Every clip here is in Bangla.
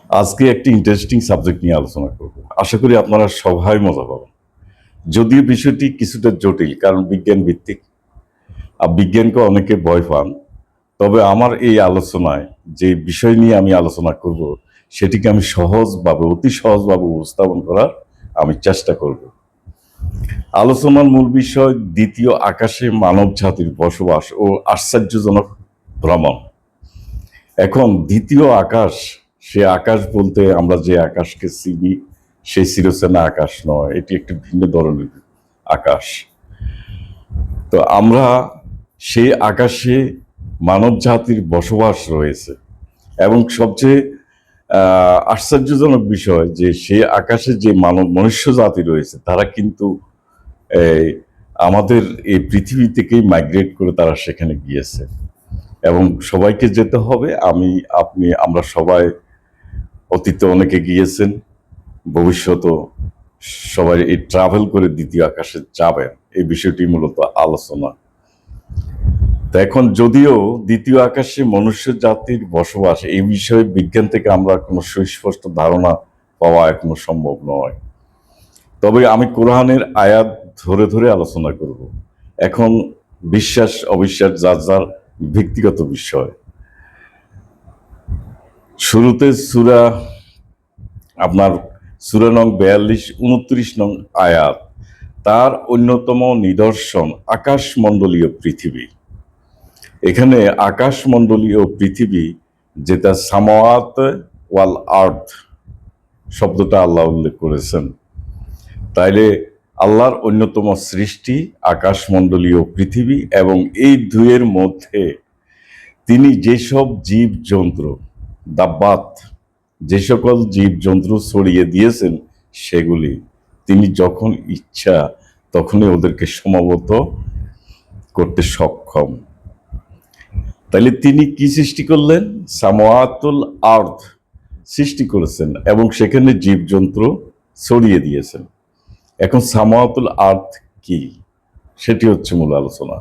আজকে একটি ইন্টারেস্টিং সাবজেক্ট নিয়ে আলোচনা করব। আশা করি আপনারা সবাই মজা পাবেন। যদিও বিষয়টি কিছুটা জটিল, কারণ বিজ্ঞান ভিত্তিক আর বিজ্ঞানকে অনেকে ভয় পান। তবে আমার এই আলোচনায় যে বিষয় নিয়ে আমি আলোচনা করব, সেটিকে আমি সহজভাবে, অতি সহজভাবে উপস্থাপন করার আমি চেষ্টা করব। আলোচনার মূল বিষয় দ্বিতীয় আকাশে মানব জাতির বসবাস ও আশ্চর্যজনক ভ্রমণ। এখন দ্বিতীয় আকাশ, সে আকাশ বলতে আমরা যে আকাশকে চিনি সেই চিরচেনা আকাশ নয়, এটি একটি ভিন্ন ধরনের আকাশ। তো আমরা সেই আকাশে মানব জাতির বসবাস রয়েছে, এবং সবচেয়ে আশ্চর্যজনক বিষয় যে সে আকাশে যে মনুষ্য জাতি রয়েছে তারা কিন্তু এই, আমাদের এই পৃথিবী থেকেই মাইগ্রেট করে তারা সেখানে গিয়েছে, এবং সবাইকে যেতে হবে। আমরা সবাই অতীতে অনেকে গিয়েছেন, ভবিষ্যতেও সবাই এই ট্রাভেল করে দ্বিতীয় আকাশে যাবেন, এই বিষয়টি মূলত আলোচনা। তো এখন যদিও দ্বিতীয় আকাশে মনুষ্য জাতির বসবাস, এই বিষয়ে বিজ্ঞান থেকে আমরা কোনো সুস্পষ্ট ধারণা পাওয়া এখনো সম্ভব নয়। তবে আমি কোরআনের আয়াত ধরে ধরে আলোচনা করব। এখন বিশ্বাস অবিশ্বাস যার যার ব্যক্তিগত বিষয়। শুরুতে আপনার সূরা নং 42, 29 নং আয়াত। তার অন্যতম নিদর্শন আকাশমণ্ডলীয় পৃথিবী। এখানে আকাশমণ্ডলীয় পৃথিবী, যেটা সামাওয়াত ওয়াল আর্থ শব্দটা আল্লাহ উল্লেখ করেছেন। তাইলে আল্লাহর অন্যতম সৃষ্টি আকাশমণ্ডলীয় পৃথিবী, এবং এই দুয়ের মধ্যে তিনি যেসব জীবজন্তু, দাব্বাত, যে সকল জীবজন্তু ছড়িয়ে দিয়েছেন, সেগুলি তিনি যখন ইচ্ছা তখনই ওদেরকে সমাবত করতে সক্ষম। তাহলে তিনি কি সৃষ্টি করলেন? সামাওয়াতুল আর্থ সৃষ্টি করেছেন, এবং সেখানে জীবজন্তু ছড়িয়ে দিয়েছেন। এখন সামাওয়াতুল আর্থ কি, সেটি হচ্ছে মূল আলোচনা।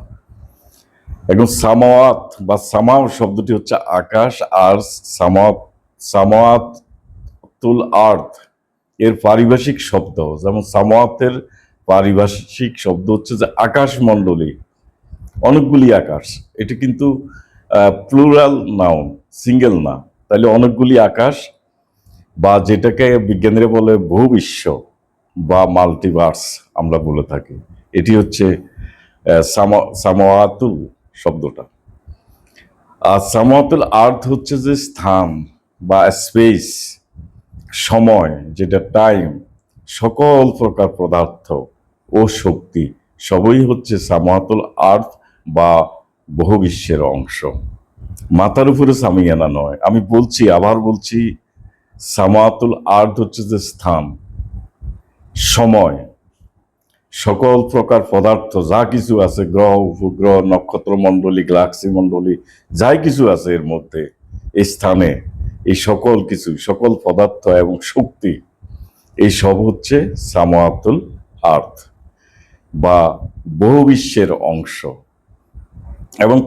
এখন সামাওয়াত বা সামাও শব্দটি হচ্ছে আকাশ, আর সামাওয়াতুল আর্থ এর পারিভাষিক শব্দ, যেমন সামাওয়াতের পারিভাষিক শব্দ হচ্ছে যে আকাশমণ্ডলী, অনেকগুলি আকাশ। এটি কিন্তু প্লুরাল নাউন, সিঙ্গেল না। তাহলে অনেকগুলি আকাশ, বা যেটাকে বিজ্ঞানীরা বলে বহুবিশ্ব বা মাল্টিভার্স আমরা বলে থাকি, এটি হচ্ছে সামাওয়াতুল শব্দটা। আর সামাওয়াতুল আর্থ হচ্ছে যে স্থান বা স্পেস, সময়, যেটা টাইম, সকল প্রকার পদার্থ ও শক্তি সবই হচ্ছে সামাওয়াতুল আর্থ বা বহুবিশ্বের অংশ। মাথার উপরে সামিয়ানা নয়। আমি বলছি, আবার বলছি, সামাওয়াতুল আর্থ হচ্ছে যে স্থান, সময়, সকল প্রকার পদার্থ, যা কিছু আছে, গ্রহ, উপগ্রহ, নক্ষত্র মণ্ডলী, গ্যালাক্সি মণ্ডলী, যাই কিছু আছে এর মধ্যে, এই স্থানে, এই সকল কিছু, সকল পদার্থ এবং শক্তি, এই সব হচ্ছে সামাওয়াতুল আর্থ বা বহুবিশ্বের অংশ। এবং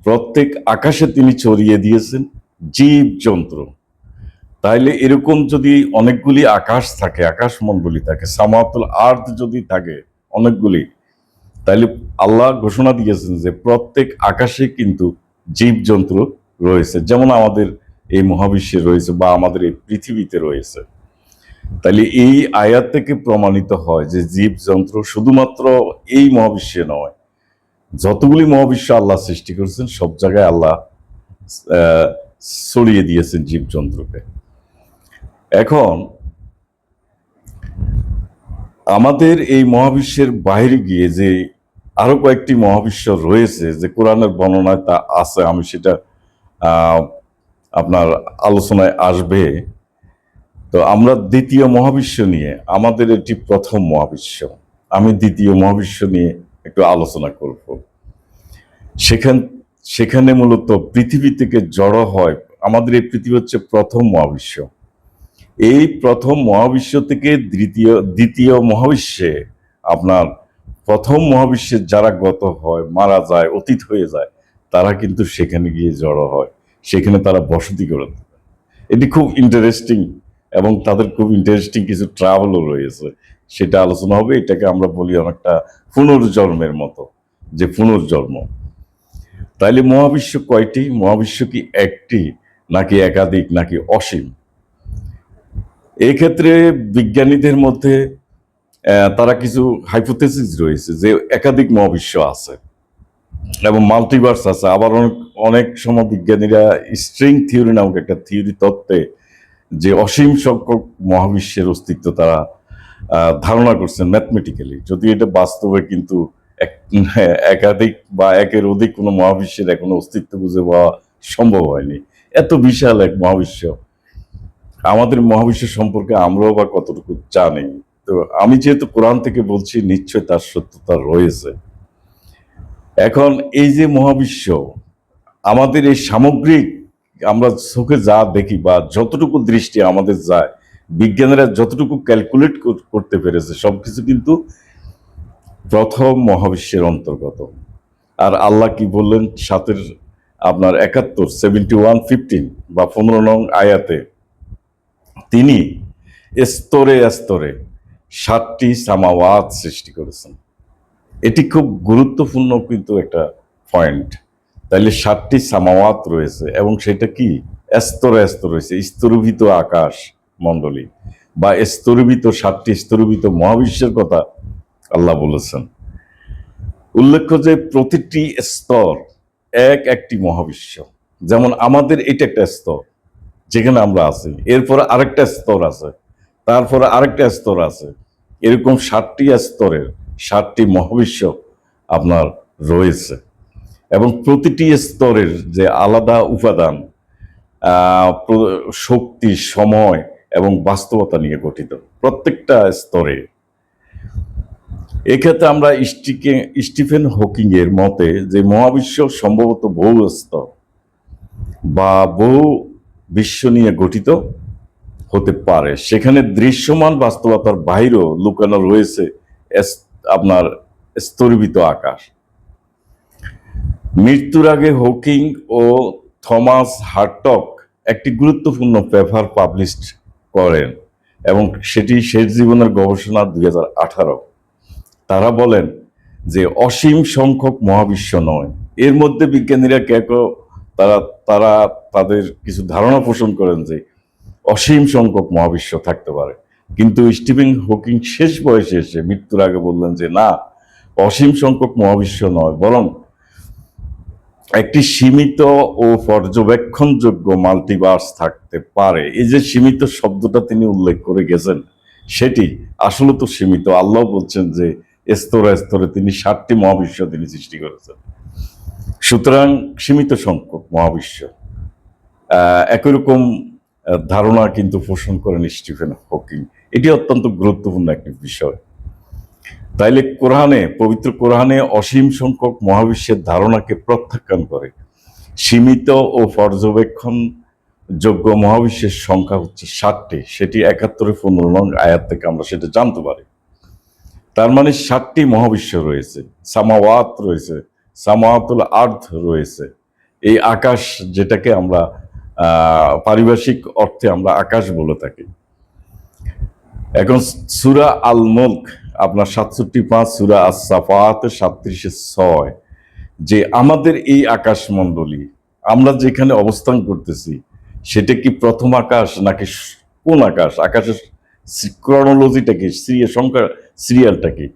প্রত্যেক আকাশে তিনি ছড়িয়ে দিয়েছেন জীবজন্তু। তাইলে এরকম যদি অনেকগুলি আকাশ থাকে, আকাশমণ্ডলী থাকে, সামাওয়াতুল আর্থ যদি থাকে অনেকগুলি, তাইলে আল্লাহ ঘোষণা দিয়েছেন যে প্রত্যেক আকাশে কিন্তু জীবজন্তু রয়েছে, যেমন আমাদের এই মহাবিশ্বে রয়েছে বা আমাদের এই পৃথিবীতে রয়েছে। তাইলে এই আয়াত থেকে প্রমাণিত হয় যে জীবজন্তু শুধুমাত্র এই মহাবিশ্বে নয়, যতগুলি মহাবিশ্ব আল্লাহ সৃষ্টি করেছেন সব জায়গায় আল্লাহ ছড়িয়ে দিয়েছেন জীবজন্তুকে। এখন আমাদের এই মহাবিশ্বের বাইরে গিয়ে যে আরো কয়েকটি মহাবিশ্ব রয়েছে, যে কোরআনের বর্ণনায় তা আছে, আমি সেটা আপনার আলোচনায় আসবে। তো আমরা দ্বিতীয় মহাবিশ্ব নিয়ে, আমাদের এটি প্রথম মহাবিশ্ব, আমি দ্বিতীয় মহাবিশ্ব নিয়ে একটু আলোচনা করব। সেখানে মূলত পৃথিবী থেকে জড়ো হয়, আমাদের এই পৃথিবী হচ্ছে প্রথম মহাবিশ্ব। এই প্রথম মহাবিশ্ব থেকে দ্বিতীয় মহাবিশ্বে, আপনার প্রথম মহাবিশ্বে যারা গত হয়, মারা যায়, অতীত হয়ে যায়, তারা কিন্তু সেখানে গিয়ে জড়ো হয়, সেখানে তারা বসতি করে থাকে। এটি খুব ইন্টারেস্টিং, এবং তাদের খুব ইন্টারেস্টিং কিছু ট্রাভেলও রয়েছে, সেটা আলোচনা হবে। এটাকে আমরা বলি অনেকটা পুনর্জন্মের মতো, যে পুনর্জন্ম। তাইলে মহাবিশ্ব কয়টি? মহাবিশ্ব কি একটি, নাকি একাধিক, নাকি অসীম? এই ক্ষেত্রে বিজ্ঞানীদের মধ্যে তারা কিছু হাইপোথেসিস রয়েছে যে একাধিক মহাবিশ্ব আছে এবং মাল্টিভার্স আছে। আবার অনেক অনেক সময় বিজ্ঞানীরা স্ট্রিং থিওরি নামক একটা থিওরি তত্ত্বে যে অসীম সংখ্যক মহাবিশ্বের অস্তিত্ব তারা ধারণা করছেন ম্যাথমেটিক্যালি, যদি এটা বাস্তবে কিন্তু একাধিক বা একের অধিক কোনো মহাবিশ্বের এখনো অস্তিত্ব খুঁজে পাওয়া সম্ভব হয়নি। এত বিশাল এক মহাবিশ্ব, আমাদের মহাবিশ্ব সম্পর্কে আমরাও বা কতটুকু জানি? তো আমি যেহেতু কোরআন থেকে বলছি, নিশ্চয় তার সত্যতা রয়েছে। এখন এই যে মহাবিশ্ব, আমাদের এই সামগ্রিক আমরা চোখে যা দেখি বা যতটুকু দৃষ্টি আমাদের যায়, বিজ্ঞানীরা যতটুকু ক্যালকুলেট করতে পেরেছে, সবকিছু কিন্তু প্রথম মহাবিশ্বের অন্তর্গত। আর আল্লাহ কি বললেন সাতের আপনার 71, 71:15 বা 15 নং আয়াতে, তিনি স্তরে স্তরে 7টি সামাওয়াত সৃষ্টি করেছেন। এটি খুব গুরুত্বপূর্ণ কিন্তু একটা পয়েন্ট। তাইলে 7টি সামাওয়াত রয়েছে, এবং সেটা কি স্তরে স্তর রয়েছে, স্তরীভূত আকাশ মণ্ডলী বা স্তরীভূত 7টি স্তরীভূত মহাবিশ্বের কথা আল্লাহ বলেছেন। উল্লেখ্য যে প্রতিটি স্তর একটি মহাবিশ্ব। যেমন আমাদের এটা একটা স্তর যেখানে আমরা আছি, এরপরে আরেকটা স্তর আছে, তারপরে আরেকটা স্তর আছে, এরকম 7টি স্তরের 7টি মহাবিশ্ব আপনার রয়েছে। এবং প্রতিটি স্তরের যে আলাদা উপাদান, শক্তি, সময় এবং বাস্তবতা নিয়ে গঠিত প্রত্যেকটা স্তরে। এক্ষেত্রে আমরা স্টিফেন হকিং এর মতে যে মহাবিশ্ব সম্ভবত বহু স্তর বা বহু বিশ্ব নিয়ে গঠিত হতে পারে, সেখানে দৃশ্যমান বাস্তবতার বাইরেও লুকানো রয়েছে আপনার স্তরীভূত আকাশ। মৃত্যুর আগে হকিং ও থমাস হার্টগ একটি গুরুত্বপূর্ণ পেপার পাবলিশ করেন, এবং সেটি শেষ জীবনের গবেষণা 2018। তারা বলেন যে অসীম সংখ্যক মহাবিশ্ব নয়, এর মধ্যে বিজ্ঞানীরা তারা তারা তাদের কিছু ধারণা পোষণ করেন যে অসীম সংখ্যক মহাবিশ্ব থাকতে পারে। কিন্তু স্টিফেন হকিং শেষ বয়সে এসে মৃত্যুর আগে বললেন যে না, অসীম সংখ্যক মহাবিশ্ব নয়, বরং একটি সীমিত ও পর্যবেক্ষণযোগ্য মাল্টিভার্স থাকতে পারে। এই যে সীমিত শব্দটা তিনি উল্লেখ করে গেছেন, সেটি আসলে তো সীমিত। আল্লাহ বলছেন যে স্তরে স্তরে তিনি 7টি মহাবিশ্ব তিনি সৃষ্টি করেছেন। সুতরাং সীমিত সংখ্যক মহাবিশ্ব, একই রকম ধারণা কিন্তু পোষণ করেন স্টিফেন হকিং। এটি অত্যন্ত গুরুত্বপূর্ণ একটি বিষয়। তাইলে পবিত্র কোরআনে অসীম সংখ্যক মহাবিশ্বের ধারণাকে প্রত্যাখ্যান করে। সীমিত ও পর্যবেক্ষণ যোগ্য মহাবিশ্বের সংখ্যা হচ্ছে 7টি, সেটি 71-15 নং আয়াত থেকে আমরা সেটা জানতে পারি। তার মানে 7টি মহাবিশ্ব রয়েছে, সামাওয়াত রয়েছে, সামাওয়াতুল আর্থ রয়েছে, এই আকাশ যেটাকে আমরা পারিভাষিক অর্থে আমরা আকাশ বলে থাকি। এখন সূরা আল মুলক আপনার 67:5, সূরা আস-সাফাত 37:6, যে আমাদের এই আকাশমণ্ডলী আমরা যেখানে অবস্থান করতেছি সেটা কি প্রথম আকাশ নাকি কোন আকাশ, আকাশের ক্রনোলজিটা কি, সিরিয়ালটা কি?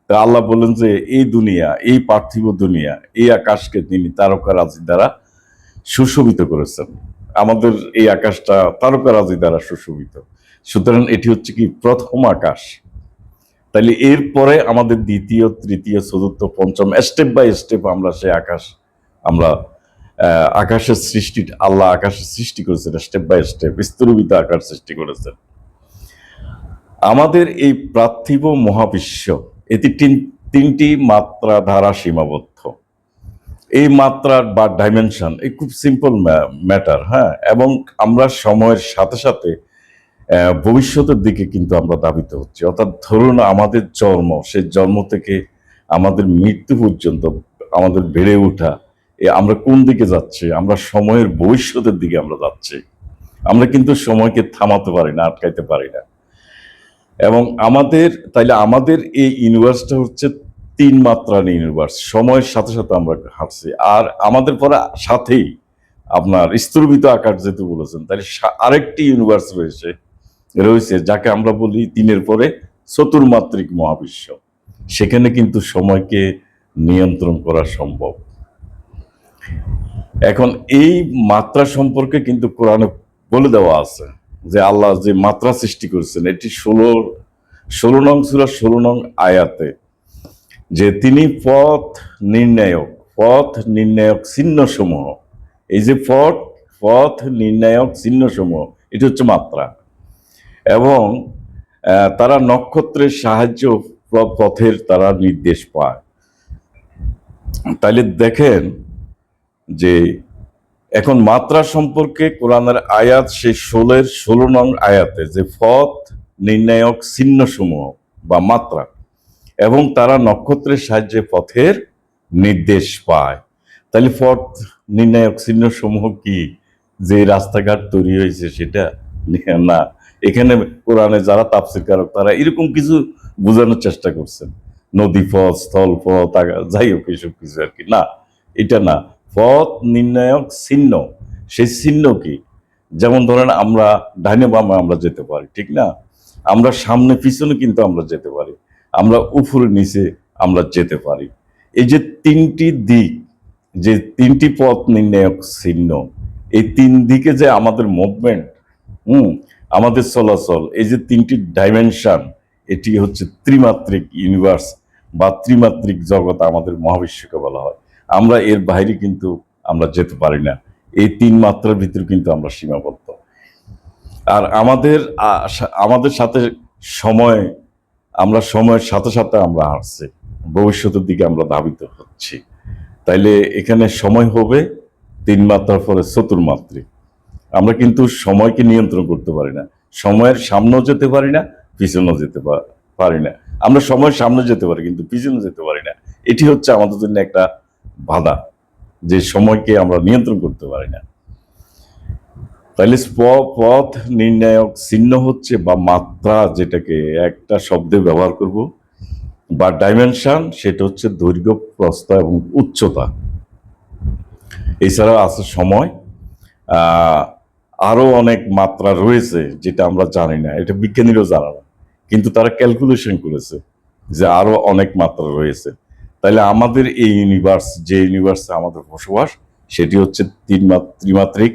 তা আল্লাহ বলেন যে এই দুনিয়া, এই পার্থিব দুনিয়া, এই আকাশকে তিনি তারকারাজি দ্বারা সুশোভিত করেছেন। আমাদের এই আকাশটা তারকারাজি দ্বারা সুশোভিত, সুতরাং এটি হচ্ছে কি প্রথম আকাশ। তাইলে এরপরে আমাদের দ্বিতীয়, তৃতীয়, চতুর্থ, পঞ্চম স্টেপ বাই স্টেপ আমরা সেই আকাশ, আমরা আকাশের সৃষ্টি, আল্লাহ আকাশের সৃষ্টি করেছেন স্টেপ বাই স্টেপ, স্তরীভূত আকাশ সৃষ্টি করেছেন। আমাদের এই পার্থিব মহাবিশ্ব এটি তিনটি মাত্রা দ্বারা সীমাবদ্ধ। এই মাত্রার বা ডাইমেনশন এই খুব সিম্পল ম্যাটার, হ্যাঁ। এবং আমরা সময়ের সাথে সাথে ভবিষ্যতের দিকে কিন্তু আমরা ধাবিত হচ্ছি। অর্থাৎ ধরুন আমাদের জন্ম, সেই জন্ম থেকে আমাদের মৃত্যু পর্যন্ত আমাদের বেড়ে ওঠা, আমরা কোন দিকে যাচ্ছি? আমরা সময়ের ভবিষ্যতের দিকে আমরা যাচ্ছি। আমরা কিন্তু সময়কে থামাতে পারি না, আটকাইতে পারি না। এবং আমাদের এই ইউনিভার্সটা হচ্ছে 3 মাত্রার ইউনিভার্স। সময়ের সাথে সাথে আমরা হাঁটছি। আর আমাদের পরে সাথেই আপনার স্থূলভিত আকার যেহেতু বলেছেন, তাহলে আরেকটি ইউনিভার্স রয়েছে যাকে আমরা বলি 3-এর পরে চতুর্মাত্রিক মহাবিশ্ব। সেখানে কিন্তু সময়কে নিয়ন্ত্রণ করা সম্ভব। এখন এই মাত্রা সম্পর্কে কিন্তু কোরআনে বলে দেওয়া আছে যে আল্লাহ যে মাত্রা সৃষ্টি করেছেন, এটি 16 নং সূরা 16 নং আয়াতে, যে তিনি পথ নির্ণায়ক চিহ্ন সমূহ, এই যে পথ নির্ণায়ক চিহ্ন সমূহ, এটি হচ্ছে মাত্রা। এবং তারা নক্ষত্রের সাহায্য পথের তারা নির্দেশ পায়। তাইলে দেখেন যে এখন মাত্রা সম্পর্কে কোরআনের আয়াত সেই 16 নং আয়াতে, যে পথ নির্ণায়ক চিহ্ন সমূহ বা মাত্রা, এবং তারা নক্ষত্রের সাহায্যে পথের নির্দেশ পায়। তাহলে পথ নির্ণায়ক চিহ্ন সমূহ কি যে রাস্তাঘাট তৈরি হয়েছে সেটা না? এখানে কোরআনে যারা তাফসীরকারক তারা এরকম কিছু বোঝানোর চেষ্টা করছেন, নদী পথ, স্থল পথ, যাই হোক এইসব কিছু আর কি না, এটা না। পথ নির্ণায়ক চিহ্ন, সেই চিহ্ন কি? যেমন ধরেন আমরা ডাইনে বামে আমরা যেতে পারি, ঠিক না? আমরা সামনে পিছনে কিন্তু আমরা যেতে পারি, আমরা উপরে নিচে আমরা যেতে পারি। এই যে 3টি দিক, যে 3টি পথ নির্ণায়ক চিহ্ন, এই 3 দিকে যে আমাদের মুভমেন্ট, আমাদের চলাচল, এই যে 3টি ডাইমেনশন, এটি হচ্ছে ত্রিমাত্রিক ইউনিভার্স বা ত্রিমাত্রিক জগৎ, আমাদের মহাবিশ্বকে বলা হয়। আমরা এর বাইরে কিন্তু আমরা যেতে পারি না। এই 3 মাত্রার ভিতরে কিন্তু আমরা সীমাবদ্ধ। আর আমাদের সাথে সময়, আমরা সময়ের সাথে সাথে আমরা হাঁটছি, ভবিষ্যতের দিকে আমরা ধাবিত হচ্ছি। তাইলে এখানে সময় হবে 3 মাত্রার পরে চতুর্মাত্রিক। আমরা কিন্তু সময়কে নিয়ন্ত্রণ করতে পারি না, সময়ের সামনেও যেতে পারি না, পিছনেও যেতে পারি না। আমরা সময়ের সামনে যেতে পারি কিন্তু পিছনে যেতে পারি না। এটি হচ্ছে আমাদের জন্য একটা বাধা, যে সময়কে আমরা নিয়ন্ত্রণ করতে পারি না। তাহলে পথ নির্ণায়ক চিহ্ন হচ্ছে বা মাত্রা, যেটাকে একটা শব্দে ব্যবহার করব, বা ডাইমেনশন, সেটা হচ্ছে দৈর্ঘ্য, প্রস্থ এবং উচ্চতা। এছাড়া আছে সময়। আরো অনেক মাত্রা রয়েছে যেটা আমরা জানি না, এটা বিজ্ঞানীরাও জানে না, কিন্তু তারা ক্যালকুলেশন করেছে যে আরো অনেক মাত্রা রয়েছে। তাহলে আমাদের এই ইউনিভার্স, যে ইউনিভার্সে আমাদের বসবাস, সেটি হচ্ছে ত্রিমাত্রিক।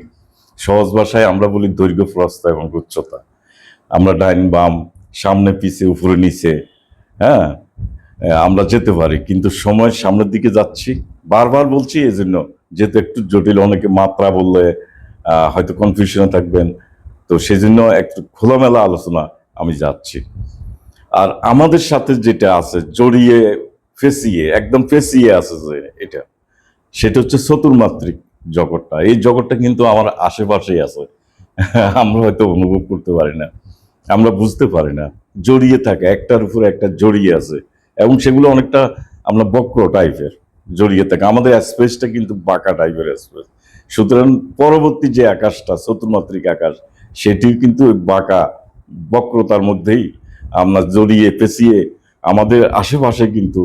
সহজ ভাষায় আমরা বলি দৈর্ঘ্য, প্রস্থ এবং উচ্চতা। আমরা ডাইন বাম, সামনে পিছে, উপরে নিচে, হ্যাঁ, আমরা যেতে পারি, কিন্তু সময়ের সামনের দিকে যাচ্ছি। বারবার বলছি এই জন্য, যেহেতু একটু জটিল, অনেকে মাত্রা বললে হয়তো কনফিউশনে থাকবেন, তো সেই জন্য একটু খোলামেলা আলোচনা আমি যাচ্ছি। আর আমাদের সাথে যেটা আছে জড়িয়ে একদম ফেসিয়ে আছে, যে এটা, সেটা হচ্ছে চতুর্মাত্রিক জগৎটা। এই জগৎটা কিন্তু আমার আশেপাশেই আছে, আমরা হয়তো অনুভব করতে পারি না, আমরা বুঝতে পারি না। জড়িয়ে থাকে, একটার উপরে একটা জড়িয়ে আছে, এবং সেগুলো অনেকটা আমরা বক্র টাইপের জড়িয়ে থাকে। আমাদের স্পেসটা কিন্তু বাঁকা টাইপের স্পেস। সুতরাং পরবর্তী যে আকাশটা, চতুর্মাত্রিক আকাশ, সেটিও কিন্তু বাঁকা বক্রতার মধ্যেই আমরা জড়িয়ে পেঁচিয়ে, আমাদের আশেপাশে কিন্তু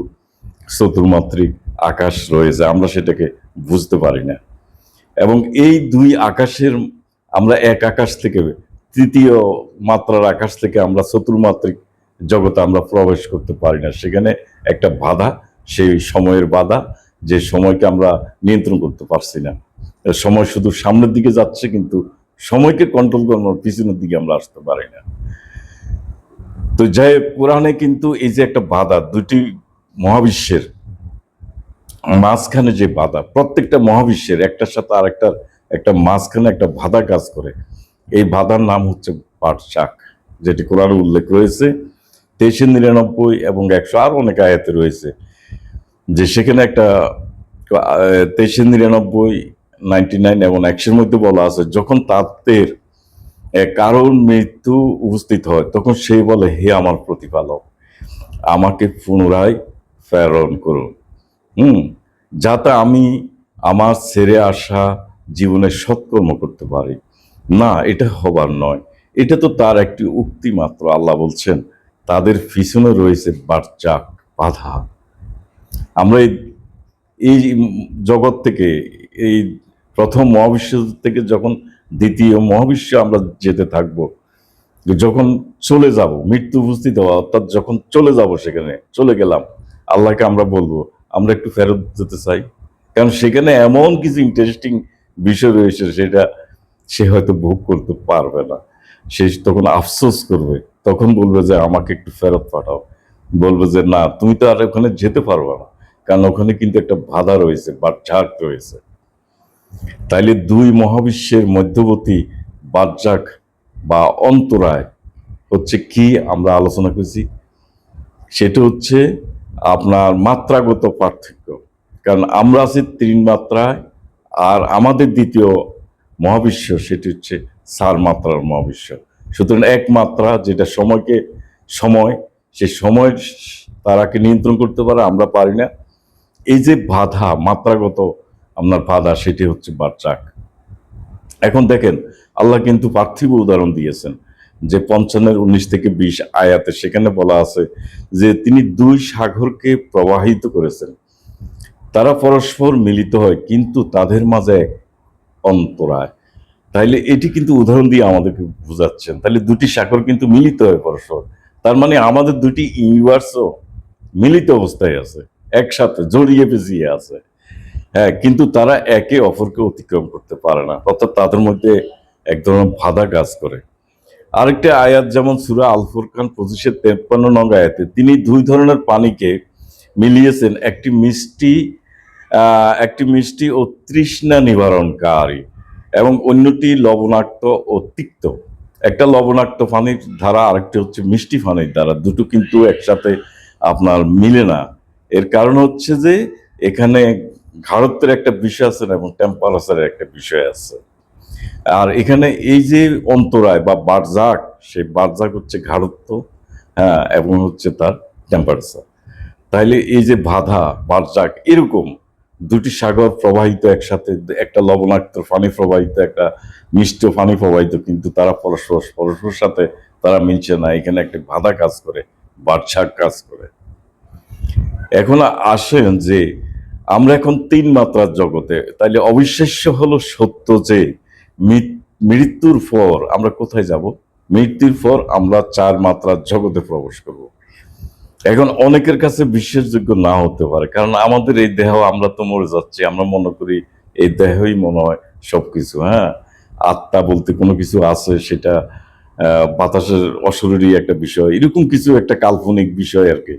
চতুর্মাত্রিক আকাশ রয়েছে, আমরা সেটাকে বুঝতে পারি না। এবং এই 2 আকাশের, আমরা এক আকাশ থেকে 3য় মাত্রার আকাশ থেকে আমরা চতুর্মাত্রিক জগতে আমরা প্রবেশ করতে পারি না। সেখানে একটা বাধা, সেই সময়ের বাধা, যে সময়কে আমরা নিয়ন্ত্রণ করতে পারছি না। সময় শুধু সামনের দিকে যাচ্ছে, কিন্তু সময়কে কন্ট্রোল করানোর পিছনের দিকে আমরা আসতে পারি না। তো যাই কোরআনে কিন্তু এই যে একটা বাধা, 2টি মহাবিশ্বের মাঝখানে যে বাধা, প্রত্যেকটা মহাবিশ্বের একটার সাথে আরেকটার একটা মাঝখানে একটা বাধা কাজ করে, এই বাধার নাম হচ্ছে বার্জাক, যেটি কোরআনে উল্লেখ রয়েছে 23, 99 এবং 100, আরো অনেক আয়াতে রয়েছে, যে সেখানে একটা 23, 99, 99 এবং 100-এর মধ্যে বলা আছে, যখন তাদের কারোর মৃত্যু উপস্থিত হয়, তখন সে বলে, হে আমার প্রতিপালক, আমাকে পুনরায় প্রেরণ করুন, যাতে আমি আমার ছেড়ে আসা জীবনের সৎকর্ম করতে পারি না, এটা হবার নয়। এটা তো তার একটি উক্তি মাত্র। আল্লাহ বলছেন তাদের পিছনে রয়েছে বারজাক, বাধা। আমরা এই জগৎ থেকে, এই প্রথম মহাবিশ্ব থেকে যখন দ্বিতীয় মহাবিশ্বে আমরা যেতে থাকবো, যখন চলে যাব, মৃত্যু উপস্থিত হওয়া, অর্থাৎ যখন চলে যাব, সেখানে চলে গেলাম, আল্লাহকে আমরা বলবো আমরা একটু ফেরত যেতে চাই। কারণ সেখানে এমন কিছু ইন্টারেস্টিং বিষয় রয়েছে, সেটা সে হয়তো ভোগ করতে পারবে না। সে তখন আফসোস করবে, তখন বলবে যে আমাকে একটু ফেরত পাঠাও। বলবে যে না, তুমি তো আর ওখানে যেতে পারবে না, কারণ ওখানে কিন্তু একটা বাধা রয়েছে বা ঝাঁক রয়েছে। তাইলে দুই মহাবিশ্বের মধ্যবর্তী বাজ্জাক বা অন্তরায় হচ্ছে কি আমরা আলোচনা করেছি, সেটা হচ্ছে আপনার মাত্রাগত পার্থক্য। কারণ আমরা আছি 3 মাত্রায়, আর আমাদের দ্বিতীয় মহাবিশ্ব সেটি হচ্ছে 4 মাত্রার মহাবিশ্ব। সুতরাং 1 মাত্রা যেটা সময়, সে সময় তারাকে নিয়ন্ত্রণ করতে পারে, আমরা পারি না। এই যে বাধা, মাত্রাগত আপনার বাধা, সেটি হচ্ছে বাচ্চাক। এখন দেখেন, আল্লাহ কিন্তু পার্থিব উদাহরণ দিয়েছেন, যে 55-19-20 আয়াতে সেখানে বলা আছে যে তিনি 2 সাগরকে প্রবাহিত করেছেন, তারা পরস্পর মিলিত হয় কিন্তু তাদের মাঝে এক অন্তরায়। তাইলে এটি কিন্তু উদাহরণ দিয়ে আমাদেরকে বুঝাচ্ছেন, তাহলে 2টি সাগর কিন্তু মিলিত হয় পরস্পর। তার মানে আমাদের 2টি ইউনিভার্সও মিলিত অবস্থায় আছে, একসাথে জড়িয়ে পেঁচিয়ে আছে। হ্যাঁ, কিন্তু তারা একে অপরকে অতিক্রম করতে পারে না, অর্থাৎ তাদের মধ্যে এক ধরনের বাধা কাজ করে। আরেকটা আয়াত যেমন সূরা আল ফুরকান 25-53 নং আয়াতে তিনি 2 ধরনের পানিকে মিলিয়েছেন, একটি মিষ্টি ও তৃষ্ণা নিবারণকারী, এবং অন্যটি লবণাক্ত ও তিক্ত। একটা লবণাক্ত পানির ধারা, আরেকটি হচ্ছে মিষ্টি পানির ধারা, দুটো কিন্তু একসাথে আপনার মিলে না। এর কারণ হচ্ছে যে এখানে ঘাড়ত্বের একটা বিষয় আছে এবং টেম্পারেচারের একটা বিষয় আছে। আর এখানে এই যে অন্তরায় বা বারজাক, সেই বারজাক হচ্ছে ঘাড়ত্ব, হ্যাঁ, এবং হচ্ছে তার টেম্পারেচার। তাইলে এই যে বাধা, বারজাক, এরকম 2টি সাগর প্রবাহিত একসাথে, একটা লবণাক্ত পানি প্রবাহিত, একটা মিষ্ট পানি প্রবাহিত, কিন্তু তারা পরস্পর সাথে তারা মিলছে না। এখানে একটা বাধা কাজ করে, বারজাক কাজ করে। এখন আসেন যে আমরা এখন 3 মাত্রার জগতে, তাইলে অবিশ্বাস্য হলো সত্য যে মৃত্যুর পর আমরা কোথায় যাব? মৃত্যুর পর আমরা 4 মাত্রার জগতে প্রবেশ করব। এখন অনেকের কাছে বিশ্বাসযোগ্য না হতে পারে, কারণ আমাদের এই দেহ, আমরা তো মরে যাচ্ছি, আমরা মনে করি এই দেহই মনে হয় সবকিছু। হ্যাঁ, আত্মা বলতে কোনো কিছু আছে, সেটা বাতাসের অশরীরী একটা বিষয়, এরকম কিছু একটা কাল্পনিক বিষয় আর কি।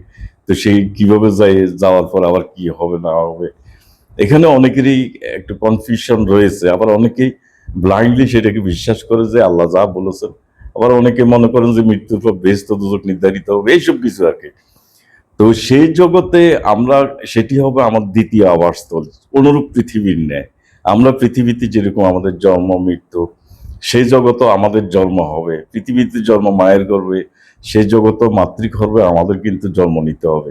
তো সেই কিভাবে যাওয়ার পর আবার কি হবে না হবে, এখানে অনেকেরই একটু কনফিউশন রয়েছে। আবার অনেকেই ব্লাইন্ডলি সেটাকে বিশ্বাস করে যে আল্লাহ যা বলেছেন। আবার অনেকে মনে করেন যে মৃত্যুর পর বেহেশত দোজখ নির্ধারিত হবে, এইসব কিছু আর কি। তো সেই জগতে আমরা, সেটি হবে আমার দ্বিতীয় আবাসস্থল, অনুরূপ পৃথিবীর ন্যায়। আমরা পৃথিবীতে যেরকম আমাদের জন্ম মৃত্যু, সেই জগতও আমাদের জন্ম হবে। পৃথিবীতে জন্ম মায়ের গর্ভে, সেই জগতও মাতৃগর্ভে আমাদের কিন্তু জন্ম নিতে হবে,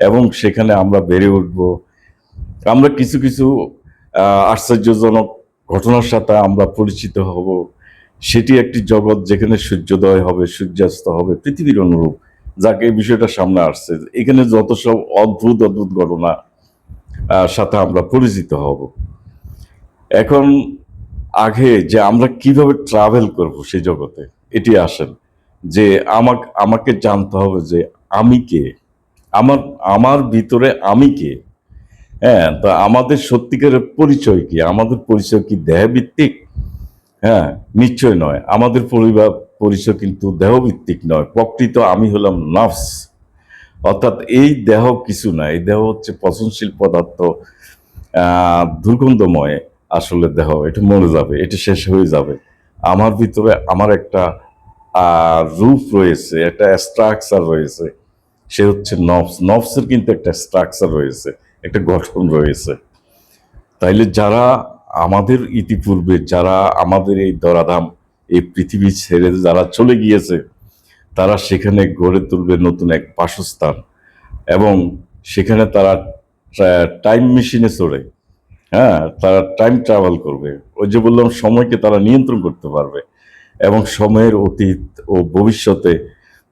এবং সেখানে আমরা বেড়ে উঠব। আমরা কিছু কিছু আশ্চর্যজনক ঘটনার সাথে আমরা পরিচিত হব। সেটি একটি জগৎ যেখানে সূর্যোদয় হবে, সূর্যাস্ত হবে পৃথিবীর অনুরূপ, যাকে এই বিষয়টা সামনে আসছে। এখানে যত সব অদ্ভুত অদ্ভুত ঘটনা সাথে আমরা পরিচিত হব। এখন আগে যে আমরা কিভাবে ট্রাভেল করব সেই জগতে, এটি আসেন যে আমাকে জানতে হবে যে আমি কে, আমার আমার ভিতরে আমি কে। হ্যাঁ, তো আমাদের সত্যিকারের পরিচয় কি? আমাদের পরিচয় কি দেহভিত্তিক? হ্যাঁ, নিশ্চয় নয়। আমাদের পরিচয় কিন্তু দেহভিত্তিক নয়। প্রকৃত আমি হলাম নফস, অর্থাৎ এই দেহ কিছু না, এই দেহ হচ্ছে পচনশীল পদার্থ, দুর্গন্ধময়। আসলে দেহ এটা মরে যাবে, এটা শেষ হয়ে যাবে। আমার ভিতরে আমার একটা রূপ রয়েছে, একটা স্ট্রাকচার রয়েছে, সে হচ্ছে নফস। নফসের কিন্তু একটা স্ট্রাকচার রয়েছে, একটা গঠন রয়েছে। তাইলে যারা আমাদের ইতিপূর্বে, যারা আমাদের এই ধরাধাম, এই পৃথিবী ছেড়ে যারা চলে গিয়েছে, তারা সেখানে গড়ে তুলবে নতুন এক বাসস্থান, এবং সেখানে তারা টাইম মেশিনে চড়ে হ্যাঁ, তারা টাইম ট্রাভেল করবে। ওই যে বললাম, সময়কে তারা নিয়ন্ত্রণ করতে পারবে এবং সময়ের অতীত ও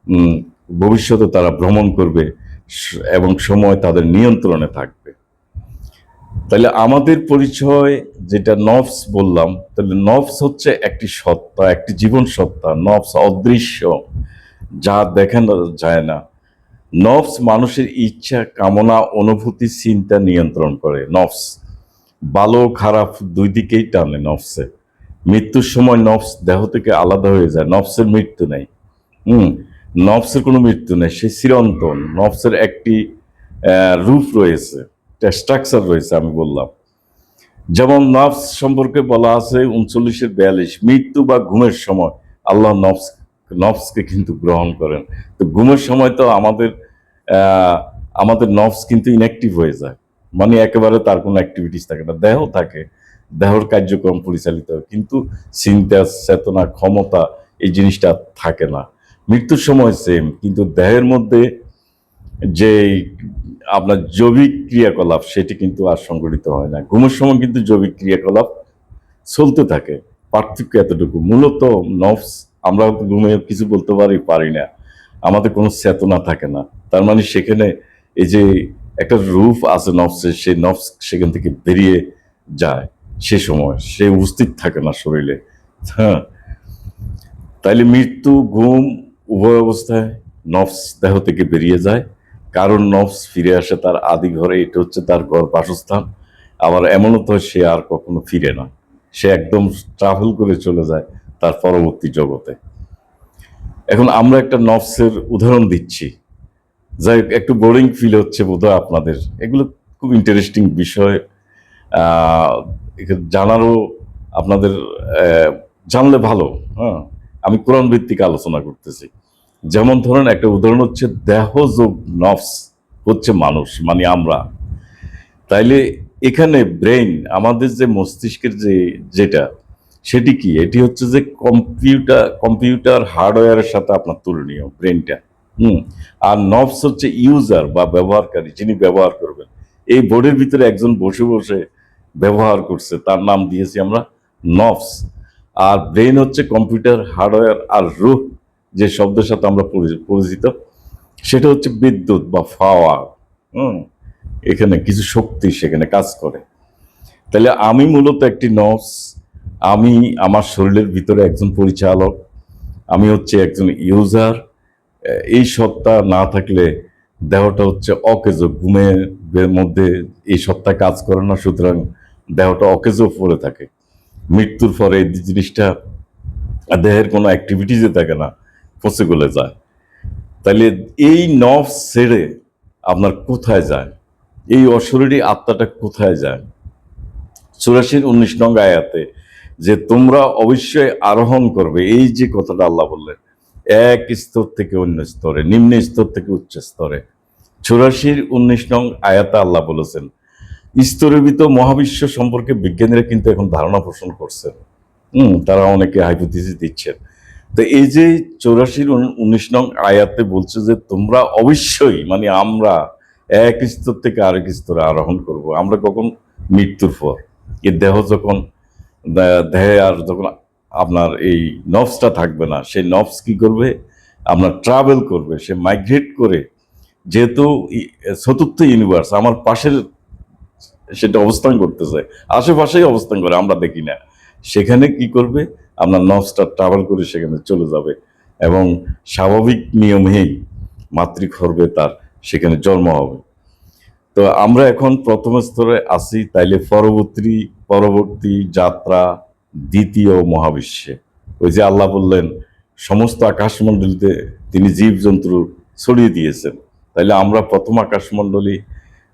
উম, ভবিষ্যতে তারা ভ্রমণ করবে এবং সময় তাদের নিয়ন্ত্রণে থাকবে। তাহলে আমাদের পরিচয় যেটা নফস বললাম, তাহলে নফস হচ্ছে একটি সত্তা, একটি জীবন সত্তা। নফস অদৃশ্য, যা দেখানো যায় না। নফস মানুষের ইচ্ছা, কামনা, অনুভূতি, চিন্তা নিয়ন্ত্রণ করে। নফস ভালো খারাপ দুই দিকেই টানে নফসে। মৃত্যুর সময় নফস দেহ থেকে আলাদা হয়ে যায়, নফসের মৃত্যু নেই। হুম। নফসের কোনো মৃত্যু নেই, সে চিরন্তন। নফসের একটি রূপ রয়েছে, একটা স্ট্রাকচার রয়েছে, আমি বললাম। যেমন নফস সম্পর্কে বলা আছে 39-42, মৃত্যু বা ঘুমের সময় আল্লাহ নফসকে কিন্তু গ্রহণ করেন। তো ঘুমের সময় তো আহ, আমাদের নফস কিন্তু ইনঅ্যাক্টিভ হয়ে যায়, মানে একেবারে তার কোনো অ্যাক্টিভিটিস থাকে না। দেহ থাকে, দেহর কার্যক্রম পরিচালিত হয়, কিন্তু চিন্তা, চেতনা, ক্ষমতা এই জিনিসটা থাকে না। মৃত্যুর সময় সেম, কিন্তু দেহের মধ্যে যে আপনার জৈবিক ক্রিয়াকলাপ সেটি কিন্তু আর সংগঠিত হয় না। ঘুমের সময় কিন্তু জৈবিক ক্রিয়াকলাপ চলতে থাকে। পার্থক্য এতটুকু, মূলত নফস, আমরা ঘুমে কিছু বলতে পারি না, আমাদের কোনো চেতনা থাকে না। তার মানে সেখানে এই যে একটা রূপ আছে নফসের, সেই নফস সেখান থেকে বেরিয়ে যায়, সে সময় সে উপস্থিত থাকে না শরীরে। হ্যাঁ, তাইলে মৃত্যু, ঘুম উভয় অবস্থায় নফস দেহ থেকে বেরিয়ে যায়। কারণ নফস ফিরে আসে তার আদি ঘরে, এটা হচ্ছে তার ঘর, বাসস্থান। আবার এমনও তো হয় সে আর কখনো ফিরে না, সে একদম ট্রাভেল করে চলে যায় তার পরবর্তী জগতে। এখন আমরা একটা নফসের উদাহরণ দিচ্ছি, যাই হোক, একটু বোরিং ফিল হচ্ছে বোধহয় আপনাদের। এগুলো খুব ইন্টারেস্টিং বিষয়, আহ, এখানে জানারও আপনাদের আহ, জানলে ভালো। হ্যাঁ, আমি কোরআন ভিত্তিক আলোচনা করতেছি। যেমন ধরেন, একটা উদাহরণ হচ্ছে দেহ যোগ নফস হচ্ছে মানুষ, মানে আমরা। তাইলে এখানে ব্রেইন, আমাদের যে মস্তিষ্কের যেটা, সেটি কি? এটি হচ্ছে যে কম্পিউটার হার্ডওয়্যারের সাথে আপনার তুলনীয় ব্রেনটা। হুম। আর নফস হচ্ছে ইউজার বা ব্যবহারকারী, যিনি ব্যবহার করবেন। এই বোর্ডের ভিতরে একজন বসে বসে ব্যবহার করছে, তার নাম দিয়েছি আমরা নফস। আর ব্রেন হচ্ছে কম্পিউটার হার্ডওয়্যার। আর রুহ, যে শব্দের সাথে আমরা পরিচিত, সেটা হচ্ছে বিদ্যুৎ বা পাওয়ার। হুম। এখানে কিছু শক্তি সেখানে কাজ করে। তাহলে আমি মূলত একটি নফস, আমি আমার শরীরের ভিতরে একজন পরিচালক, আমি হচ্ছে একজন ইউজার। এই সত্তা না থাকলে দেহটা হচ্ছে অকেজো, ঘুমের মধ্যে এই সত্তা কাজ করে না, সুতরাং দেহটা অকেজো পড়ে থাকে। মৃত্যুর পরে এই জিনিসটা দেহের কোনো অ্যাক্টিভিটিসে থাকে না, পচে গলে যায়। তাহলে এই নফস ছেড়ে আপনার কোথায় যায়? এই অশরীরী আত্মাটা কোথায় যায়? 84-19 নং আয়াতে যে তোমরা অবশ্যই আরোহণ করবে, এই যে কথাটা আল্লাহ বললেন, এক স্তর থেকে অন্য স্তরে, নিম্ন স্তর থেকে উচ্চ স্তরে। 84-19 নং আয়াতে আল্লাহ বলেছেন। স্তরীভূত মহাবিশ্ব সম্পর্কে বিজ্ঞানীরা কিন্তু এখন ধারণা পোষণ করছেন। তারা অনেকে হাইপোথিসিস দিচ্ছেন। তো এই যে 84-19 নং আয়াতে বলছে যে তোমরা অবশ্যই, মানে আমরা এক স্তর থেকে আরেক স্তরে আরোহণ করব। আমরা কখন? মৃত্যুর পর। এই দেহ যখন, দেহে আর যখন আপনার এই নফসটা থাকবে না, সেই নফস কি করবে? আপনার ট্রাভেল করবে, সে মাইগ্রেট করে, যেহেতু চতুর্থ ইউনিভার্স আমার পাশের, সেটা অবস্থান করতেছে, আশেপাশেই অবস্থান করে, আমরা দেখি না। সেখানে কি করবে? আপনার নফসটা ট্রাভেল করে সেখানে চলে যাবে এবং স্বাভাবিক নিয়মেই মাতৃগর্ভে তার সেখানে জন্ম হবে। তো আমরা এখন প্রথম স্তরে আছি, তাইলে পরবর্তী পরবর্তী যাত্রা দ্বিতীয় মহাবিশ্বে। ওই যে আল্লাহ বললেন সমস্ত আকাশমণ্ডলীতে তিনি জীবজন্তু ছড়িয়ে দিয়েছেন। তাইলে আমরা প্রথম আকাশমণ্ডলী,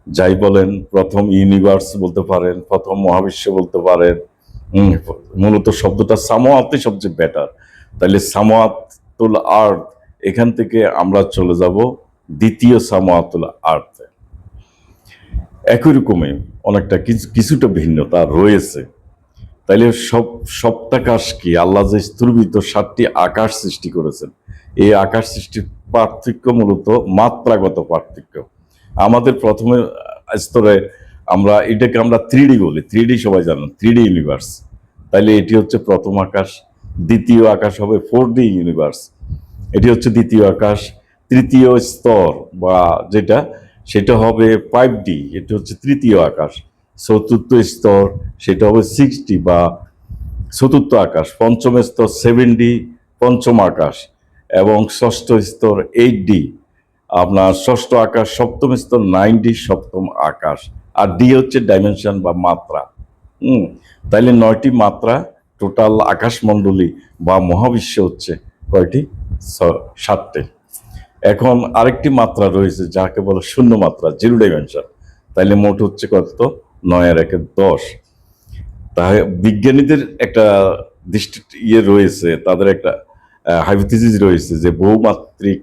যাই বলেন, প্রথম ইউনিভার্স বলতে পারেন, প্রথম মহাবিশ্ব বলতে পারেন। মূলত শব্দটা সামোয়াতে সবচেয়ে বেটার। তাহলে সামোয়াতুল আর্থ, এখান থেকে আমরা চলে যাব দ্বিতীয় সামোয়াতুল আর্থে। একই রকমই অনেকটা কিছুটা ভিন্নতা রয়েছে। তাইলে সপ্তাকাশ কি? আল্লাহ যে স্থূলভিত 7টি আকাশ সৃষ্টি করেছেন, এই আকাশ সৃষ্টির পার্থক্য মূলত মাত্রাগত পার্থক্য। আমাদের প্রথমে স্তরে এটাকে আমরা 3D বলি। 3D সবাই জানেন, 3D ইউনিভার্স। তাইলে এটি হচ্ছে প্রথম আকাশ, দ্বিতীয় আকাশ হবে 4D ইউনিভার্স, এটি হচ্ছে দ্বিতীয় আকাশ। তৃতীয় স্তর বা যেটা, সেটা হবে 5D, এটি হচ্ছে তৃতীয় আকাশ। চতুর্থ স্তর সেটা হবে 6D বা চতুর্থ আকাশ। পঞ্চম স্তর 7D, পঞ্চম আকাশ। এবং ষষ্ঠ স্তর 8D, আপনার ষষ্ঠ আকাশ। সপ্তম স্তর 9D, সপ্তম আকাশ। আর ডি হচ্ছে ডাইমেনশন বা মাত্রা। হুম, তাইলে 9টি মাত্রা টোটাল আকাশমণ্ডলী বা মহাবিশ্ব হচ্ছে কয়টি? 7টি। এখন আরেকটি মাত্রা রয়েছে যাকে বলে শূন্য মাত্রা, জিরো ডাইমেনশন। তাইলে মোট হচ্ছে কত? 9 আর 1 10। তাই বিজ্ঞানীদের একটা দৃষ্টি রয়েছে, তাদের একটা হাইপোথিসিস রয়েছে যে বহুমাত্রিক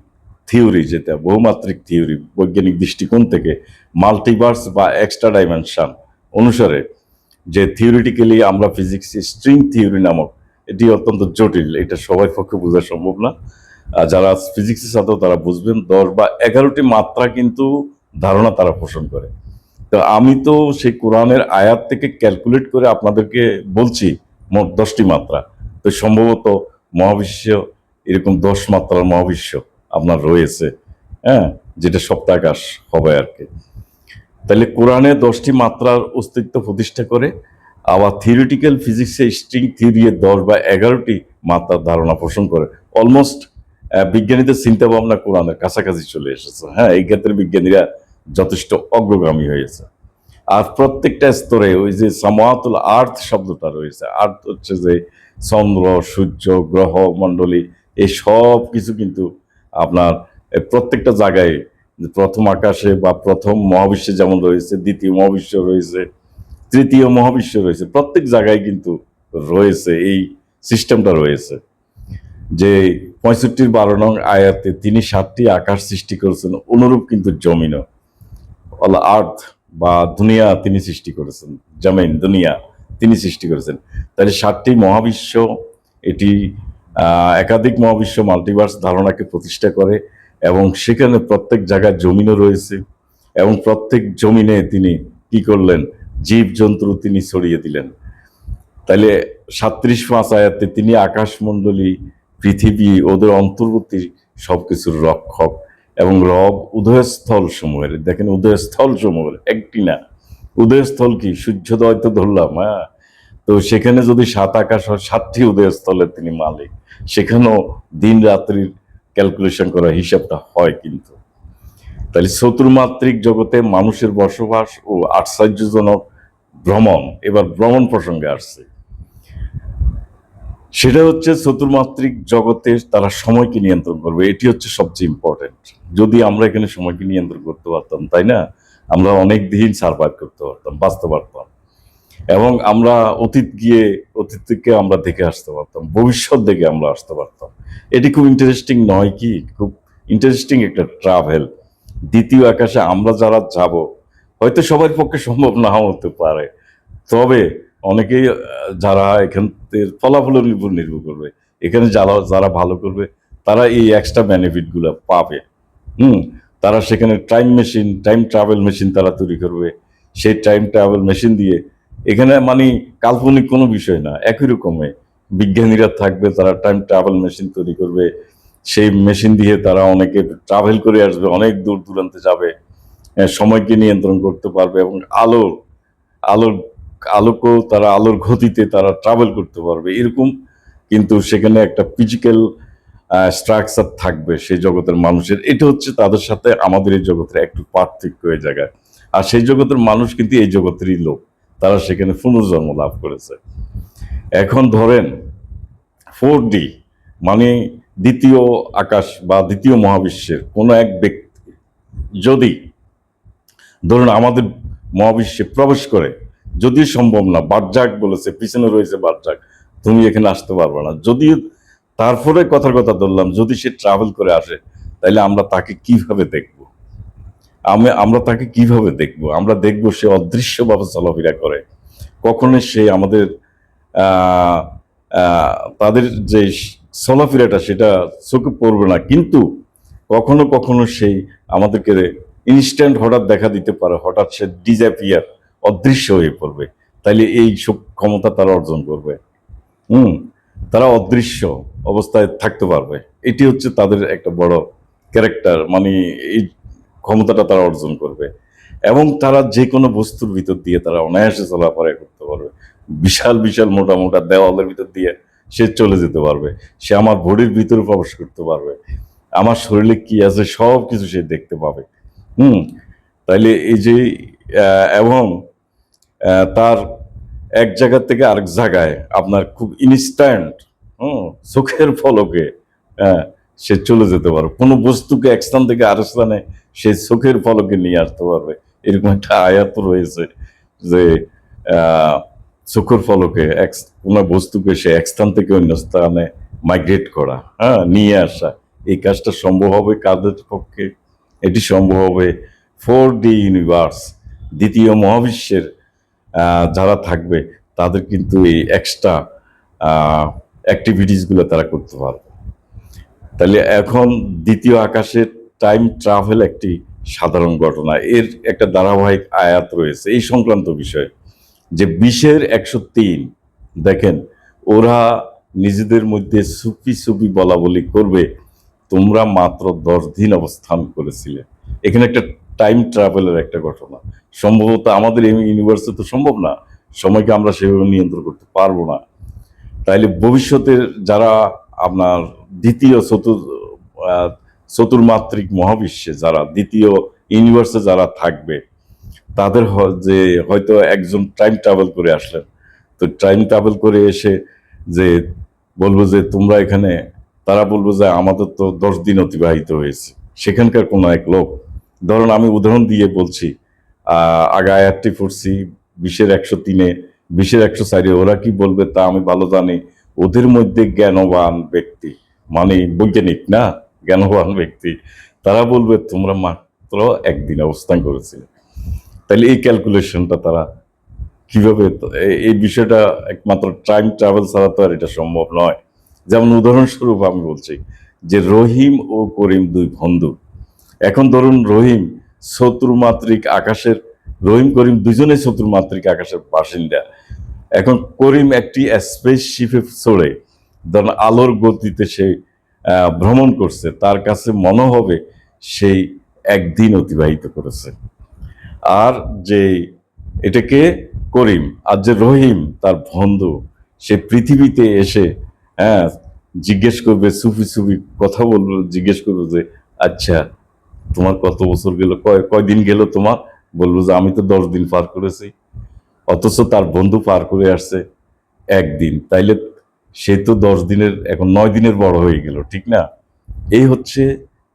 থিওরি, যেটা বহুমাত্রিক থিওরি বৈজ্ঞানিক দৃষ্টিকোণ থেকে মাল্টিভার্স বা এক্সট্রা ডাইমেনশন অনুসারে, যে থিওরিটিক্যালি আমরা ফিজিক্সে স্ট্রিং থিওরি নামক, এটি অত্যন্ত জটিল, এটা সবার পক্ষে বোঝা সম্ভব না। যারা ফিজিক্সের ছাত্র তারা বুঝবেন। 10 বা 11টি মাত্রা কিন্তু ধারণা তারা পোষণ করে। তো আমি তো সেই কোরআনের আয়াত থেকে ক্যালকুলেট করে আপনাদেরকে বলছি মোট 10টি মাত্রা। তো সম্ভবত মহাবিশ্ব এরকম 10 মাত্রার মহাবিশ্ব আপনার রয়েছে, হ্যাঁ, যেটা সপ্তাহাকাশ হবে আর কি। তাহলে কোরআনে 10টি মাত্রার অস্তিত্ব প্রতিষ্ঠা করে, আবার থিওরিটিক্যাল ফিজিক্সে স্ট্রিং থিওরি 10 বা 11টি মাত্রার ধারণা পোষণ করে। অলমোস্ট বিজ্ঞানীদের চিন্তা ভাবনা কোরআনের কাছাকাছি চলে এসেছে। হ্যাঁ, এই ক্ষেত্রে বিজ্ঞানীরা যথেষ্ট অগ্রগামী হয়েছে। আর প্রত্যেকটা স্তরে ওই যে সামাওয়াতুল আর্থ শব্দটা রয়েছে, আর্থ হচ্ছে যে চন্দ্র, সূর্য, গ্রহ মণ্ডলী, এই সব কিছু কিন্তু আপনার প্রত্যেকটা জায়গায়, প্রথম আকাশে বা প্রথম মহাবিশ্বে যেমন রয়েছে, দ্বিতীয় মহাবিশ্ব রয়েছে, তৃতীয় মহাবিশ্ব রয়েছে, প্রত্যেক জায়গায় কিন্তু রয়েছে এই সিস্টেমটা রয়েছে। যে 65-12 নং আয়াতে তিনি 7টি আকাশ সৃষ্টি করেছেন, অনুরূপ কিন্তু জমিনও, আর্থ বা দুনিয়া তিনি সৃষ্টি করেছেন, জমিন দুনিয়া তিনি সৃষ্টি করেছেন। তাহলে 7টি মহাবিশ্ব, এটি একাধিক মহাবিশ্ব মাল্টিভার্স ধারণাকে প্রতিষ্ঠা করে, এবং সেখানে প্রত্যেক জায়গায় জমিনও রয়েছে, এবং প্রত্যেক জমিনে তিনি কি করলেন? জীবজন্তু তিনি ছড়িয়ে দিলেন। তাইলে 37-5 আয়াতে তিনি আকাশমণ্ডলী, পৃথিবী, ওদের অন্তর্বর্তী সবকিছুর রক্ষক এবং রব। উদয়স্থল সমূহের, দেখেন উদয়স্থল সমূহের, একটি না, উদয়স্থল কি সূর্যোদয় তো ধরলাম, হ্যাঁ, তো সেখানে যদি 7 আকাশ হয়, 7টি উদয়স্থলের তিনি মালিক। সেখানেও দিন রাত্রির ক্যালকুলেশন করা হিসাবটা হয় কিন্তু। তাহলে চতুর্মাত্রিক জগতে মানুষের বসবাস ও আশ্চর্যজনক ভ্রমণ, এবার ভ্রমণ প্রসঙ্গে আসছে। সেটা হচ্ছে চতুর্মাত্রিক জগতে তারা সময়কে নিয়ন্ত্রণ করবে, এটি হচ্ছে সবচেয়ে ইম্পর্টেন্ট। যদি আমরা এখানে সময়কে নিয়ন্ত্রণ করতে পারতাম, তাই না, আমরা অনেক দিন সার্ভাইভ করতে পারতাম, বাঁচতে পারতাম, এবং আমরা অতীত গিয়ে অতীত থেকে আমরা দেখে আসতে পারতাম, ভবিষ্যৎ দেখে আমরা আসতে পারতাম। এটি খুব ইন্টারেস্টিং নয় কি? খুব ইন্টারেস্টিং একটা ট্রাভেল। দ্বিতীয় আকাশে আমরা যারা যাব, হয়তো সবার পক্ষে সম্ভব নাও হতে পারে, তবে অনেকেই যারা এখান থেকে ফলাফলের উপর নির্ভর করবে, এখানে যারা যারা ভালো করবে তারা এই এক্সট্রা বেনিফিট গুলো পাবে। হুম, তারা সেখানে টাইম ট্রাভেল মেশিন তারা তৈরি করবে। সেই টাইম ট্রাভেল মেশিন দিয়ে, এখানে মানে কাল্পনিক কোনো বিষয় না, একই রকমে বিজ্ঞানীরা থাকবে, তারা টাইম ট্রাভেল মেশিন তৈরি করবে। সেই মেশিন দিয়ে তারা অনেকে ট্রাভেল করে আসবে, অনেক দূর দূরান্তে যাবে, সময়কে নিয়ন্ত্রণ করতে পারবে, এবং আলোর আলোকও তারা আলোর গতিতে তারা ট্রাভেল করতে পারবে এরকম। কিন্তু সেখানে একটা ফিজিক্যাল স্ট্রাকচার থাকবে সেই জগতের মানুষের। এটা হচ্ছে তাদের সাথে আমাদের এই জগতের একটু পার্থক্য হয়ে জায়গায়। আর সেই জগতের মানুষ কিন্তু এই জগতেরই লোক, তারা সেখানে পুনর্জন্ম লাভ করেছে। এখন ধরেন 4D মানে দ্বিতীয় আকাশ বা দ্বিতীয় মহাবিশ্বের কোনো এক ব্যক্তি যদি ধরুন আমাদের মহাবিশ্বে প্রবেশ করে, যদিও সম্ভব না, বার্জাক বলেছে পিছনে রয়েছে বার্জাক, তুমি এখানে আসতে পারবে না, যদিও তারপরে কথার কথা ধরলাম যদি সে ট্রাভেল করে আসে, তাহলে আমরা তাকে কিভাবে দেখব? আমরা তাকে কিভাবে দেখব? আমরা দেখব সে অদৃশ্যভাবে চলাফেরা করে। কখনো সে আমাদের আহ আহ তাদের যে চলাফেরাটা সেটা চোখে পড়বে না, কিন্তু কখনো কখনো সেই আমাদেরকে ইনস্ট্যান্ট হঠাৎ দেখা দিতে পারে, হঠাৎ সে ডিসঅ্যাপিয়ার অদৃশ্য হয়ে পড়বে। তাইলে এই ক্ষমতা তারা অর্জন করবে। হুম তারা অদৃশ্য অবস্থায় থাকতে পারবে। এটি হচ্ছে তাদের একটা বড় ক্যারেক্টার, মানে এই ক্ষমতাটা তারা অর্জন করবে। এবং তারা যে কোনো বস্তুর ভিতর দিয়ে তারা অনায়াসে চলাফেরা করতে পারবে। বিশাল বিশাল মোটা মোটা দেওয়ালের ভিতর দিয়ে সে চলে যেতে পারবে। সে আমার বডির ভিতরে প্রবেশ করতে পারবে। আমার শরীরে কি আছে সব কিছু সে দেখতে পাবে। হুম তাইলে এই যে এবং তার এক জায়গা থেকে আরেক জায়গায় আপনার খুব ইনস্ট্যান্ট, চোখের পলকে আহ, সে চলে যেতে পারবে। কোনো বস্তুকে এক স্থান থেকে আরেক স্থানে সে চোখের পলকে নিয়ে আসতে পারবে। এরকম একটা আয়াত রয়েছে যে আহ, চোখের পলকে কোনো বস্তুকে সে এক স্থান থেকে অন্য স্থানে মাইগ্রেট করা, নিয়ে আসা। এই কাজটা সম্ভব হবে কাদের পক্ষে? এটি সম্ভব হবে 4D ইউনিভার্স, দ্বিতীয় মহাবিশ্বের যারা থাকবে তাদের কিন্তু এই এক্সট্রা অ্যাক্টিভিটিসগুলো তারা করতে পারবে। তাহলে এখন দ্বিতীয় আকাশের টাইম ট্রাভেল একটি সাধারণ ঘটনা, এর একটা ধারাবাহিক আয়াত রয়েছে এই সংক্রান্ত বিষয়ে যে 20-103। দেখেন, ওরা নিজেদের মধ্যে সুফি সুফি বলা বলি করবে, তোমরা মাত্র 10 দিন অবস্থান করেছিলে। এখানে একটা টাইম ট্রাভেলের একটা ঘটনা। সম্ভবত আমাদের এই ইউনিভার্সে তো সম্ভব না, সময়কে আমরা সেভাবে নিয়ন্ত্রণ করতে পারবো না। তাইলে ভবিষ্যতের যারা আপনার দ্বিতীয় চতুর্মাত্রিক মহাবিশ্বে যারা দ্বিতীয় ইউনিভার্সে যারা থাকবে, তাদের যে হয়তো একজন টাইম ট্রাভেল করে আসলেন, তো টাইম ট্রাভেল করে এসে যে বলবো যে তোমরা এখানে, তারা বলবো যে আমাদের তো 10 দিন অতিবাহিত হয়েছে। সেখানকার কোনো এক লোক, ধরুন আমি উদাহরণ দিয়ে বলছি, আগে আয়াতটি পড়ছি 20-103, 20-104, ওরা কি বলবে তা আমি ভালো জানি। ওদের মধ্যে জ্ঞানবান ব্যক্তি, মানে বৈজ্ঞানিক না, জ্ঞানবান ব্যক্তি, তারা বলবে তোমরা মাত্র 1 দিন অবস্থান করেছিলে। তাহলে এই ক্যালকুলেশনটা তারা কিভাবে, এই বিষয়টা একমাত্র টাইম ট্রাভেল ছাড়া তো আর এটা সম্ভব নয়। যেমন উদাহরণস্বরূপ আমি বলছি যে রহিম ও করিম দুই বন্ধু। এখন ধরুন রহিম চতুর্মাত্রিক আকাশের, রহিম করিম দুজনেই চতুর্মাত্রিক আকাশের বাসিন্দা। এখন করিম একটি স্পেসশিপে চড়ে ধরুন আলোর গতিতে সে ভ্রমণ করছে, তার কাছে মনে হবে সেই 1 দিন অতিবাহিত করেছে। আর যে এটাকে করিম, আর যে রহিম তার বন্ধু, সে পৃথিবীতে এসে হ্যাঁ জিজ্ঞেস করবে, সুফি সুফি কথা বলবে, জিজ্ঞেস করবে যে আচ্ছা তোমার কত বছর গেল, কয়দিন গেল তোমার? বলবো যে আমি তো 10 দিন পার করেছি। অথচ তার বন্ধু পার করে আসছে 1 দিন। তাইলে সে তো 10 দিনের, এখন 9 দিনের বড় হয়ে গেল, ঠিক না? এই হচ্ছে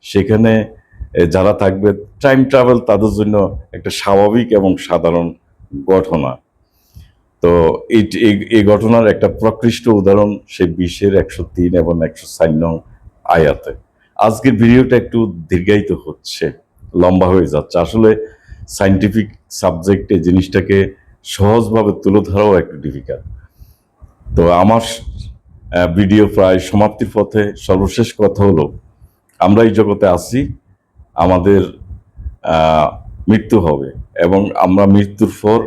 সেখানে যারা থাকবে টাইম ট্রাভেল তাদের জন্য একটা স্বাভাবিক এবং সাধারণ ঘটনা। তো এই ঘটনার একটা প্রকৃষ্ট উদাহরণ সেই 20-103 এবং 104 আয়াতে। আজকের ভিডিওটা একটু দীর্ঘায়িত হচ্ছে, লম্বা হয়ে যাচ্ছে। আসলে সায়েন্টিফিক সাবজেক্টে জিনিসটাকে সহজভাবে তুলে ধরাও একটু ডিফিকাল্ট। তো আমার ভিডিও প্রায় সমাপ্তির পথে। সর্বশেষ কথা হলো, আমরা এই জগতে আছি, আমাদের মৃত্যু হবে, এবং আমরা মৃত্যুর পর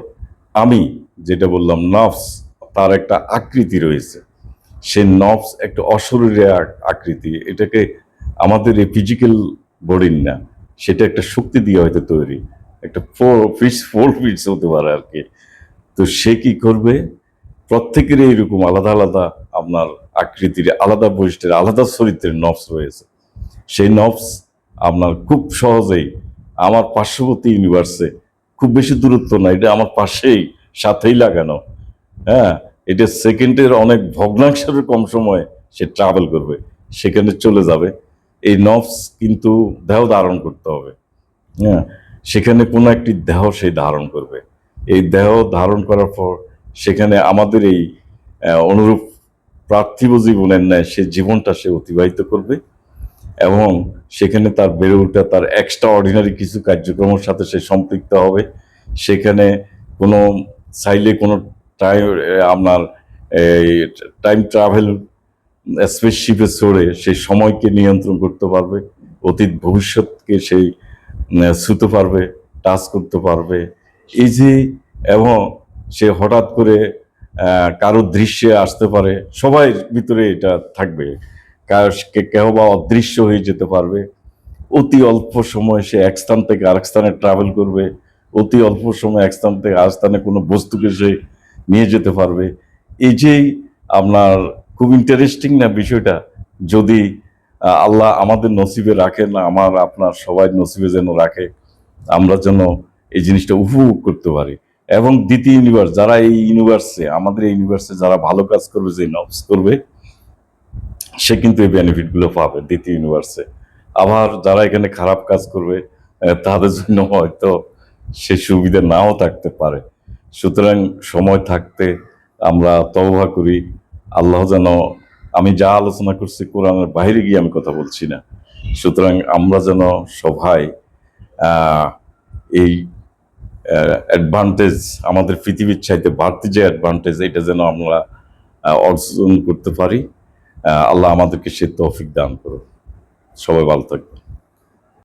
আমি যেটা বললাম নফস, তার একটা আকৃতি রয়েছে। সে নফস একটা অশরীরী আকৃতি, এটাকে আমাদের এই ফিজিক্যাল বডির না, সেটা একটা শক্তি দিয়ে হয়তো তৈরি, একটা 4 ফিটস হতে পারে আর কি। তো সে কি করবে, প্রত্যেকের এইরকম আলাদা আলাদা আপনার আকৃতির, আলাদা বৈশিষ্ট্যের, আলাদা চরিত্রের নফস রয়েছে। সেই নফস আপনার খুব সহজেই আমার পার্শ্ববর্তী ইউনিভার্সে, খুব বেশি দূরত্ব না, এটা আমার পাশেই, সাথেই লাগানো, হ্যাঁ, এটা সেকেন্ডের অনেক ভগ্নাংশের কম সময়ে সে ট্রাভেল করবে, সেখানে চলে যাবে। এই নফস কিন্তু দেহ ধারণ করতে হবে, হ্যাঁ, সেখানে কোনো একটি দেহ সে ধারণ করবে। এই দেহ ধারণ করার পর সেখানে আমাদের এই অনুরূপ পার্থিব জীবনের ন্যায় সে জীবনটা সে অতিবাহিত করবে, এবং সেখানে তার বেড়ে ওঠা, তার এক্সট্রা অর্ডিনারি কিছু কার্যক্রমের সাথে সে সম্পৃক্ত হবে। সেখানে কোনো চাইলে কোনো টাইম, আপনার এই টাইম ট্রাভেল স্পেসশিপে চড়ে সেই সময়কে নিয়ন্ত্রণ করতে পারবে, অতীত ভবিষ্যৎকে সেই ছুঁতে পারবে, টাচ করতে পারবে। এই যে এবং সে হঠাৎ করে কারো দৃশ্যে আসতে পারে, সবাই ভিতরে এটা থাকবে। কেউ বা অদৃশ্য হয়ে যেতে পারবে, অতি অল্প সময় সে এক স্থান থেকে আরেক স্থানে ট্রাভেল করবে, অতি অল্প সময় এক স্থান থেকে আরেক স্থানে কোনো বস্তুকে সে নিয়ে যেতে পারবে। এই যে আপনার খুব ইন্টারেস্টিং না বিষয়টা? যদি আল্লাহ আমাদের নসিবে রাখেন, আমার আপনার সবাই নসিবে যেন রাখে, আমরা যেন এই জিনিসটা উপভোগ করতে পারি। এবং দ্বিতীয় ইউনিভার্স, যারা এই ইউনিভার্সে, আমাদের এই ইউনিভার্সে যারা ভালো কাজ করবে, যে নবস করবে, সে কিন্তু এই বেনিফিট গুলো পাবে দ্বিতীয় ইউনিভার্সে। আবার যারা এখানে খারাপ কাজ করবে, তাদের জন্য হয়তো সে সুবিধা নাও থাকতে পারে। সুতরাং সময় থাকতে আমরা তওবা করি। আল্লাহ যেন, আমি যা আলোচনা করছি কোরআনের বাইরে গিয়ে আমি কথা বলছি না, সুতরাং আমরা যেন সবাই আহ, এই অ্যাডভান্টেজ, আমাদের পৃথিবীর চাইতে বাড়তি যে অ্যাডভান্টেজ, এটা যেন আমরা অর্জন করতে পারি। আল্লাহ আমাদেরকে সে তৌফিক দান করুন। সবাই ভালো থাকবেন।